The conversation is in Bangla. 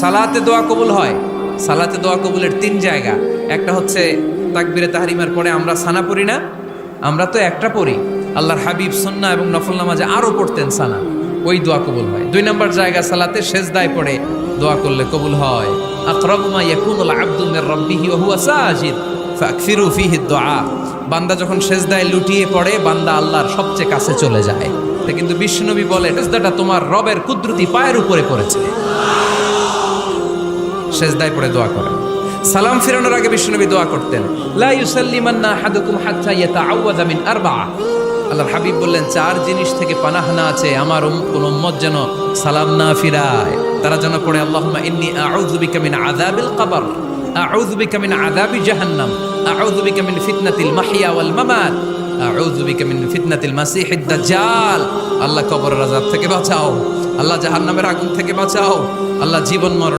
সালাতে দোয়া কবুল হয়। সালাতে দোয়া কবুলের তিন জায়গা। একটা হচ্ছে তাকবীরে তাহরিমার পরে আমরা সানা পড়ি না, আমরা তো একটা পড়ি। আল্লাহর হাবিব সুন্নাহ এবং নফল নামাজে আরো পড়তেন সানা, ওই দোয়া কবুল হয়। দুই নম্বর জায়গা সালাতে সেজদায় পড়ে দোয়া করলে কবুল হয়। আকরাবু মা ইয়াকুনুল আবদু মির রাব্বিহি ওয়া হুয়া সাজিদ ফাকসিরু ফীহি দুআ। বান্দা যখন সেজদায় লুটিয়ে পড়ে, বান্দা আল্লাহর সবচেয়ে কাছে চলে যায়। তা কিন্তু বিশ্বনবী বলে, সেজদাটা তোমার রবের কুদরতি পায়ের উপরে পড়েছে। সেজদায় পড়ে দোয়া করেন। সালাম ফিরানোর আগে বিশ্বনবী দোয়া করতেন, লা ইউসাল্লিমান্না আহাদুকুম হাত্তা ইয়াতাআওয়াযা মিন আরবা'a। আল্লাহর হাবিব বললেন, চার জিনিস থেকে পানাহ না আছে আমার কোন উম্মত যেন সালাম না ফিরায়। তারা যেন পড়ে, আল্লাহুম্মা ইন্নী আউযু বিকা মিন আযাবিল কবর, আউযু বিকা মিন আযাবি জাহান্নাম, আউযু বিকা মিন ফিতনাতিল মাহইয়া ওয়াল মামাত, আউযু বিকা মিন ফিতনাতিল মাসিহিদ দাজ্জাল। আল্লাহ কবরের আযাব থেকে বাঁচাও, আল্লাহ জাহান্নামের আগুন থেকে বাঁচাও, আল্লাহ জীবন মরণ